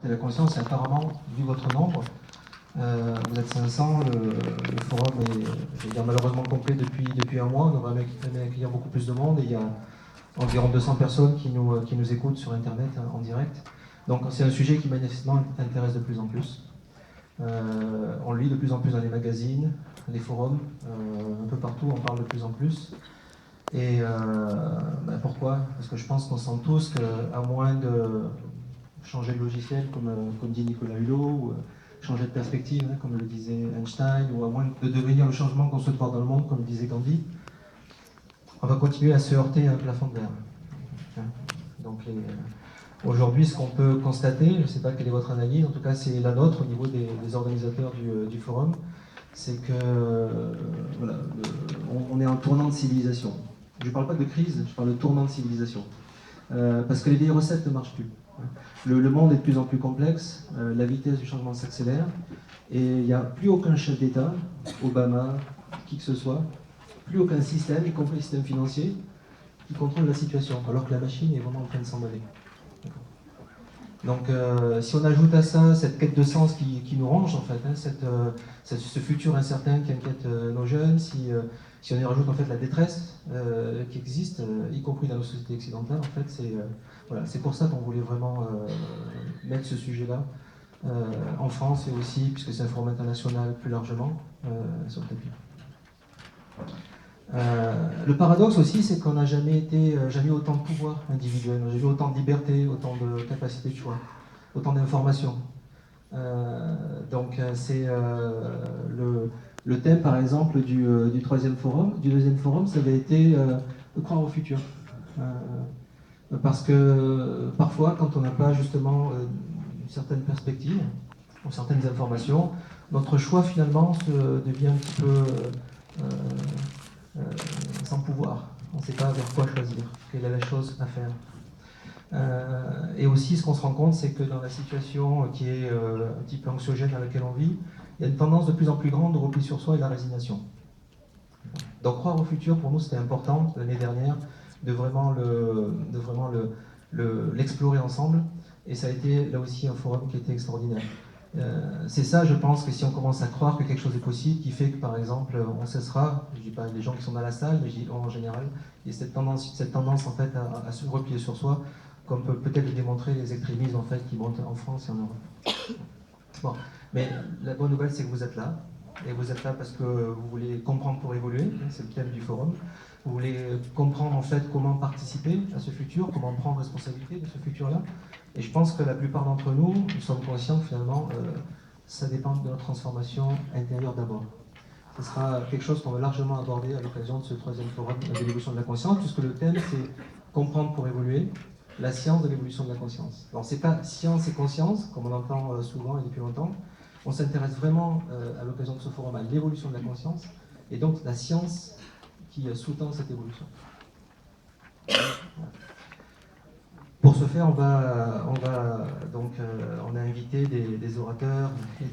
de la conscience, et apparemment, vu votre nombre, vous êtes 500, le forum est malheureusement complet depuis un mois. On aurait aimé accueillir beaucoup plus de monde, et il y a environ 200 personnes qui nous écoutent sur Internet en direct. Donc c'est un sujet qui manifestement intéresse de plus en plus. On lit de plus en plus dans les magazines, les forums, un peu partout, on parle de plus en plus. Et pourquoi? Parce que je pense qu'on sent tous qu'à moins de changer de logiciel, comme dit Nicolas Hulot, ou changer de perspective, hein, comme le disait Einstein, ou à moins de devenir le changement qu'on souhaite voir dans le monde, comme le disait Gandhi, on va continuer à se heurter à un plafond de verre. Donc aujourd'hui, ce qu'on peut constater, je ne sais pas quelle est votre analyse, en tout cas c'est la nôtre au niveau des organisateurs du forum, c'est que voilà, on est en tournant de civilisation. Je ne parle pas de crise, je parle de tournant de civilisation. Parce que les vieilles recettes ne marchent plus. Le monde est de plus en plus complexe, la vitesse du changement s'accélère, et il n'y a plus aucun chef d'État, Obama, qui que ce soit, plus aucun système, y compris le système financier, qui contrôle la situation, alors que la machine est vraiment en train de s'emballer. Donc si on ajoute à ça cette quête de sens qui nous ronge, en fait, hein, ce futur incertain qui inquiète nos jeunes, si on y rajoute en fait la détresse qui existe, y compris dans nos sociétés occidentales, en fait, c'est pour ça qu'on voulait vraiment mettre ce sujet-là en France, et aussi, puisque c'est un forum international plus largement, sur le tapis. Le paradoxe aussi, c'est qu'on n'a jamais eu autant de pouvoir individuel, on n'a jamais eu autant de liberté, autant de capacité de choix, autant d'informations. Donc c'est le thème, par exemple, du troisième forum, du deuxième forum, ça avait été croire au futur. Parce que parfois, quand on n'a pas justement une certaine perspective ou certaines informations, notre choix finalement devient un petit peu sans pouvoir. On ne sait pas vers quoi choisir, quelle est la chose à faire. Et aussi, ce qu'on se rend compte, c'est que dans la situation qui est un petit peu anxiogène dans laquelle on vit, il y a une tendance de plus en plus grande de repli sur soi et de la résignation. Donc croire au futur, pour nous, c'était important l'année dernière de vraiment l'explorer ensemble. Et ça a été là aussi un forum qui était extraordinaire. C'est ça, je pense, que si on commence à croire que quelque chose est possible, qui fait que, par exemple, on cessera, je ne dis pas les gens qui sont dans la salle, mais je dis en général, il y a cette tendance en fait, à se replier sur soi, comme peut-être le démontrer les extrémismes en fait, qui montent en France et en Europe. Bon, mais la bonne nouvelle, c'est que vous êtes là, et vous êtes là parce que vous voulez comprendre pour évoluer, c'est le thème du forum. Vous voulez comprendre en fait comment participer à ce futur, comment prendre responsabilité de ce futur-là. Et je pense que la plupart d'entre nous, nous sommes conscients que finalement, ça dépend de notre transformation intérieure d'abord. Ce sera quelque chose qu'on va largement aborder à l'occasion de ce troisième forum de l'évolution de la conscience, puisque le thème c'est comprendre pour évoluer, la science de l'évolution de la conscience. Alors c'est pas science et conscience, comme on entend souvent et depuis longtemps. On s'intéresse vraiment à l'occasion de ce forum à l'évolution de la conscience, et donc la science qui sous-tend cette évolution. Pour ce faire, on a invité des orateurs et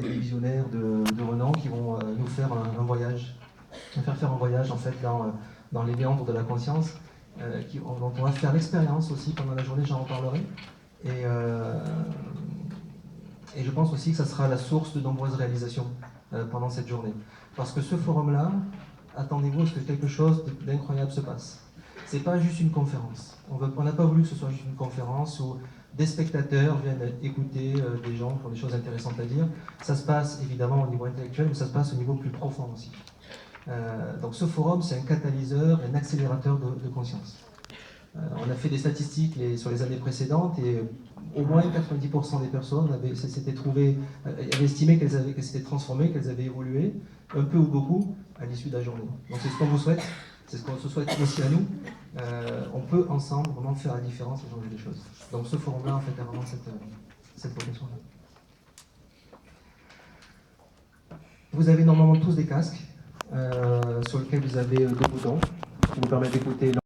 des visionnaires de renom qui vont nous faire un voyage, nous faire un voyage en fait dans les méandres de la conscience, dont on va faire l'expérience aussi pendant la journée, j'en reparlerai. Et je pense aussi que ça sera la source de nombreuses réalisations pendant cette journée. Parce que ce forum-là, attendez-vous à ce que quelque chose d'incroyable se passe. C'est pas juste une conférence. On n'a pas voulu que ce soit juste une conférence où des spectateurs viennent écouter des gens qui ont des choses intéressantes à dire. Ça se passe évidemment au niveau intellectuel, mais ça se passe au niveau plus profond aussi. Donc ce forum, c'est un catalyseur, un accélérateur de conscience. On a fait des statistiques sur les années précédentes et au moins 90% des personnes avaient estimé qu'elles s'étaient transformées, qu'elles avaient évolué, un peu ou beaucoup, à l'issue de la journée. Donc c'est ce qu'on vous souhaite. C'est ce qu'on se souhaite aussi à nous. On peut ensemble vraiment faire la différence et changer les choses. Donc ce forum-là, en fait, a vraiment cette vocation-là. Vous avez normalement tous des casques sur lesquels vous avez deux boutons qui vous permettent d'écouter